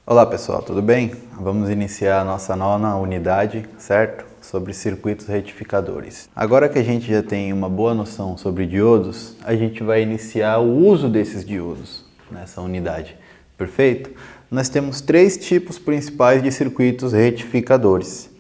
Olá pessoal, tudo bem? Vamos iniciar a nossa nona unidade, certo? Sobre circuitos retificadores. Agora que a gente já tem uma boa noção sobre diodos, a gente vai iniciar o uso desses diodos nessa unidade, perfeito? Nós temos três tipos principais de circuitos retificadores.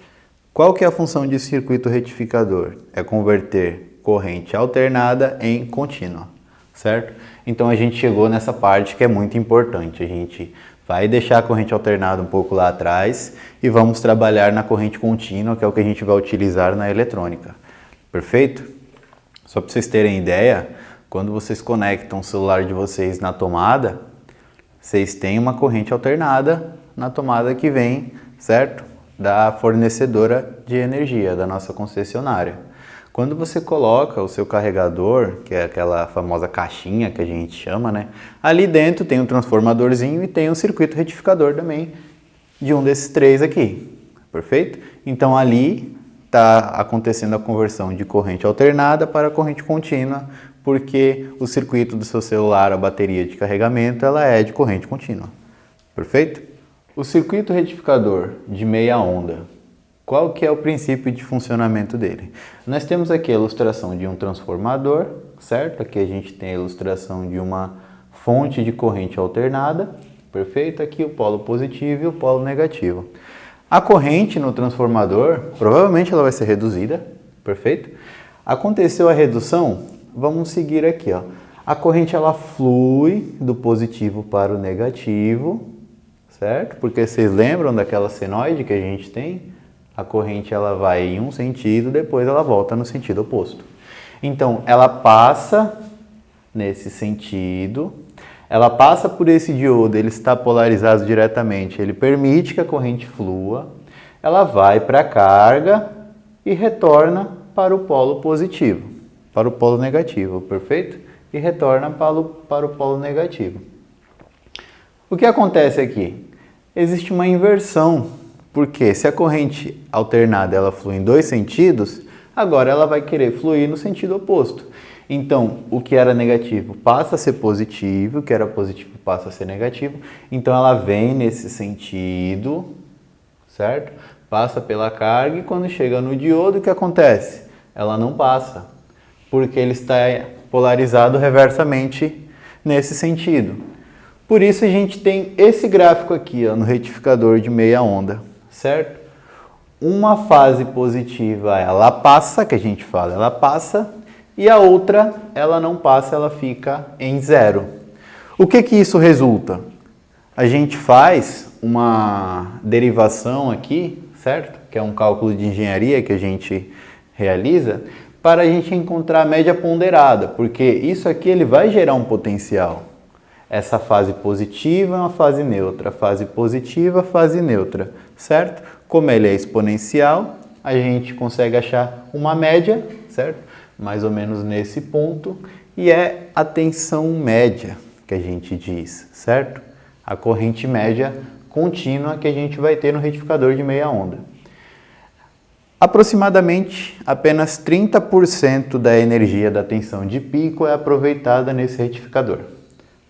Qual que é a função de circuito retificador? É converter corrente alternada em contínua, certo? Então a gente chegou nessa parte que é muito importante. A gente vai deixar a corrente alternada um pouco lá atrás e vamos trabalhar na corrente contínua, que é o que a gente vai utilizar na eletrônica. Perfeito? Só para vocês terem ideia, quando vocês conectam o celular de vocês na tomada, vocês têm uma corrente alternada na tomada que vem, certo? Da fornecedora de energia, da nossa concessionária. Quando você coloca o seu carregador, que é aquela famosa caixinha que a gente chama, né? Ali dentro tem um transformadorzinho e tem um circuito retificador também, de um desses três aqui, perfeito? Então ali está acontecendo a conversão de corrente alternada para corrente contínua, porque o circuito do seu celular, a bateria de carregamento, ela é de corrente contínua, perfeito? O circuito retificador de meia onda, qual que é o princípio de funcionamento dele? Nós temos aqui a ilustração de um transformador, certo? Aqui a gente tem a ilustração de uma fonte de corrente alternada, perfeito? Aqui o polo positivo e o polo negativo. A corrente no transformador, provavelmente ela vai ser reduzida, perfeito? Aconteceu a redução, vamos seguir aqui, ó. A corrente ela flui do positivo para o negativo, certo? Porque vocês lembram daquela senoide que a gente tem? A corrente ela vai em um sentido, depois ela volta no sentido oposto. Então, ela passa nesse sentido, ela passa por esse diodo, ele está polarizado diretamente, ele permite que a corrente flua, ela vai para a carga e retorna para o polo positivo, para o polo negativo, perfeito? E retorna para o polo negativo. O que acontece aqui? Existe uma inversão. Porque se a corrente alternada ela flui em dois sentidos, agora ela vai querer fluir no sentido oposto. Então, o que era negativo passa a ser positivo, o que era positivo passa a ser negativo. Então, ela vem nesse sentido, certo? Passa pela carga e quando chega no diodo, o que acontece? Ela não passa, porque ele está polarizado reversamente nesse sentido. Por isso, a gente tem esse gráfico aqui, ó, no retificador de meia onda. Certo? Uma fase positiva, ela passa, que a gente fala, ela passa, e a outra, ela não passa, ela fica em zero. O que que isso resulta? A gente faz uma derivação aqui, certo? Que é um cálculo de engenharia que a gente realiza, para a gente encontrar a média ponderada, porque isso aqui ele vai gerar um potencial. Essa fase positiva é uma fase neutra, fase positiva, fase neutra, certo? Como ele é exponencial, a gente consegue achar uma média, certo? Mais ou menos nesse ponto, e é a tensão média que a gente diz, certo? A corrente média contínua que a gente vai ter no retificador de meia onda. Aproximadamente apenas 30% da energia da tensão de pico é aproveitada nesse retificador.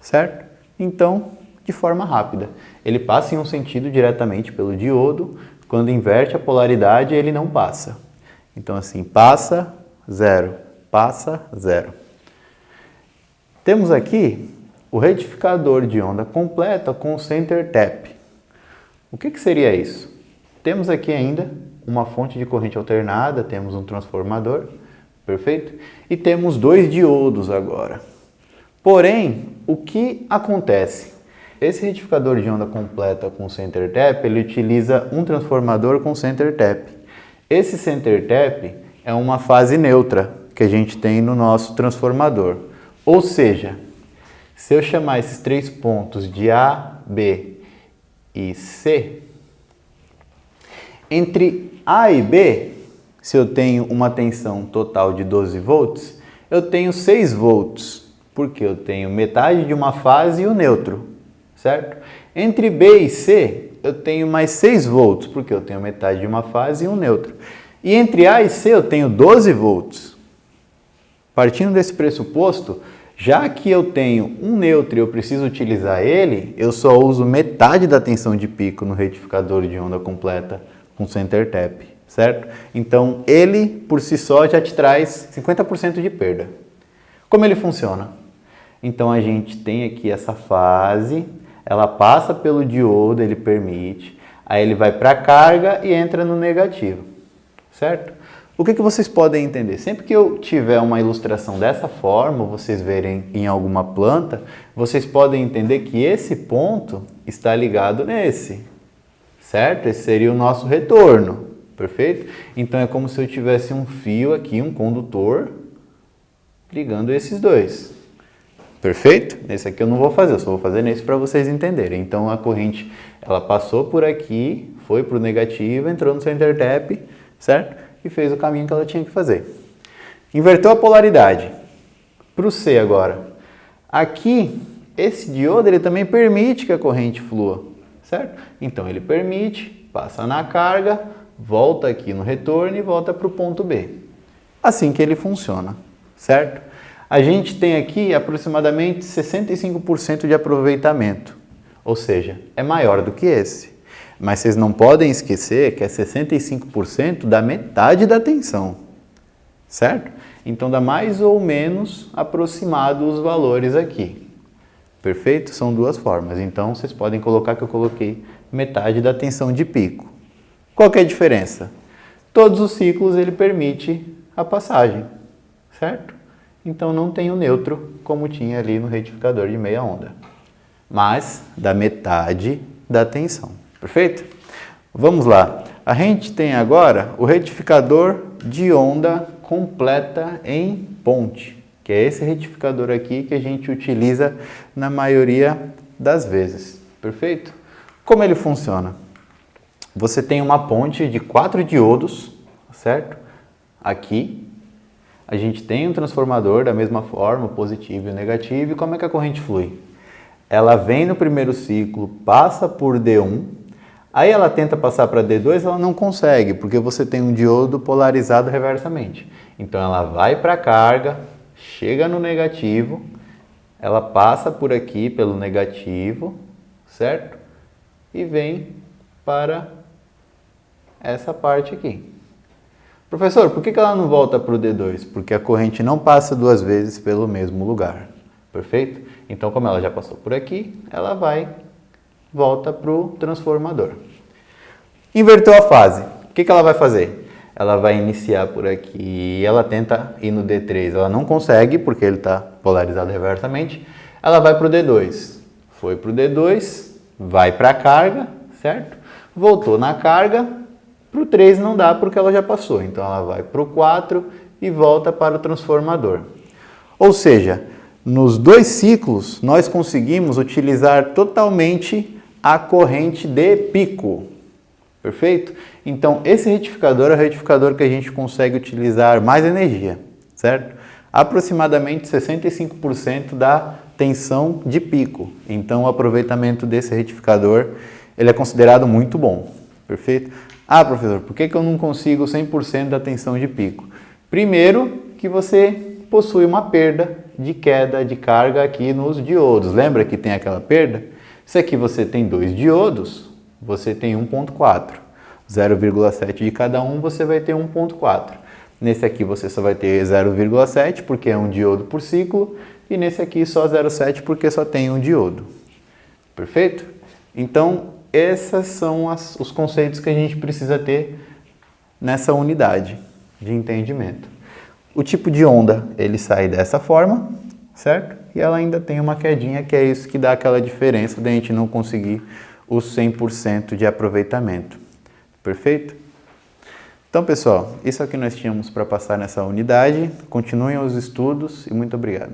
Certo? Então, de forma rápida. Ele passa em um sentido diretamente pelo diodo, quando inverte a polaridade, ele não passa. Então, assim, passa, zero, passa, zero. Temos aqui o retificador de onda completa com center tap. O que seria isso? Temos aqui ainda uma fonte de corrente alternada, temos um transformador, perfeito? E temos dois diodos agora. Porém, o que acontece? Esse retificador de onda completa com center tap, ele utiliza um transformador com center tap. Esse center tap é uma fase neutra que a gente tem no nosso transformador. Ou seja, se eu chamar esses três pontos de A, B e C, entre A e B, se eu tenho uma tensão total de 12 volts, eu tenho 6 volts. Porque eu tenho metade de uma fase e o neutro, certo? Entre B e C, eu tenho mais 6 volts, porque eu tenho metade de uma fase e um neutro. E entre A e C, eu tenho 12 volts. Partindo desse pressuposto, Já que eu tenho um neutro e eu preciso utilizar ele, eu só uso metade da tensão de pico no retificador de onda completa com center tap, certo? Então, ele por si só já te traz 50% de perda. Como ele funciona? Então, a gente tem aqui essa fase, ela passa pelo diodo, ele permite, aí ele vai para a carga e entra no negativo, certo? O que vocês podem entender? Sempre que eu tiver uma ilustração dessa forma, vocês verem em alguma planta, vocês podem entender que esse ponto está ligado nesse, certo? Esse seria o nosso retorno, perfeito? Então é como se eu tivesse um fio aqui, um condutor, ligando esses dois, perfeito? Nesse aqui eu não vou fazer, eu só vou fazer nesse para vocês entenderem. Então a corrente, ela passou por aqui, foi para o negativo, entrou no center tap, certo? E fez o caminho que ela tinha que fazer. Inverteu a polaridade. Para o C agora. Aqui, esse diodo ele também permite que a corrente flua, certo? Então ele permite, passa na carga, volta aqui no retorno e volta para o ponto B. Assim que ele funciona, certo? A gente tem aqui aproximadamente 65% de aproveitamento, ou seja, é maior do que esse. Mas vocês não podem esquecer que é 65% da metade da tensão, certo? Então dá mais ou menos aproximado os valores aqui, perfeito? São duas formas, então vocês podem colocar que eu coloquei metade da tensão de pico. Qual que é a diferença? Todos os ciclos ele permite a passagem, certo? Então não tem o neutro como tinha ali no retificador de meia onda, mas da metade da tensão. Perfeito? Vamos lá. A gente tem agora o retificador de onda completa em ponte, que é esse retificador aqui que a gente utiliza na maioria das vezes. Perfeito? Como ele funciona? Você tem uma ponte de 4 diodos, certo? Aqui. A gente tem um transformador da mesma forma, positivo e negativo. E como é que a corrente flui? Ela vem no primeiro ciclo, passa por D1, aí ela tenta passar para D2, ela não consegue, porque você tem um diodo polarizado reversamente. Então ela vai para a carga, chega no negativo, ela passa por aqui pelo negativo, certo? E vem para essa parte aqui. Professor, por que ela não volta para o D2? Porque a corrente não passa duas vezes pelo mesmo lugar, perfeito? Então, como ela já passou por aqui, ela volta para o transformador. Inverteu a fase. O que ela vai fazer? Ela vai iniciar por aqui, ela tenta ir no D3, ela não consegue porque ele está polarizado reversamente. Ela vai para o D2. Foi para o D2, vai para a carga, certo? Voltou na carga, para o 3 não dá porque ela já passou. Então ela vai para o 4 e volta para o transformador. Ou seja, nos dois ciclos, nós conseguimos utilizar totalmente a corrente de pico, perfeito? Então, esse retificador é o retificador que a gente consegue utilizar mais energia, certo? Aproximadamente 65% da tensão de pico. Então, o aproveitamento desse retificador, ele é considerado muito bom, perfeito? Ah, professor, por que eu não consigo 100% da tensão de pico? Primeiro, que você possui uma perda de queda de carga aqui nos diodos. Lembra que tem aquela perda? Se aqui você tem 2 diodos, você tem 1.4. 0,7 de cada um, você vai ter 1.4. Nesse aqui você só vai ter 0,7 porque é um diodo por ciclo. E nesse aqui só 0,7 porque só tem um diodo. Perfeito? Então, esses são os conceitos que a gente precisa ter nessa unidade de entendimento. O tipo de onda, ele sai dessa forma, certo? E ela ainda tem uma quedinha, que é isso que dá aquela diferença de a gente não conseguir os 100% de aproveitamento. Perfeito? Então, pessoal, isso é o que nós tínhamos para passar nessa unidade. Continuem os estudos e muito obrigado.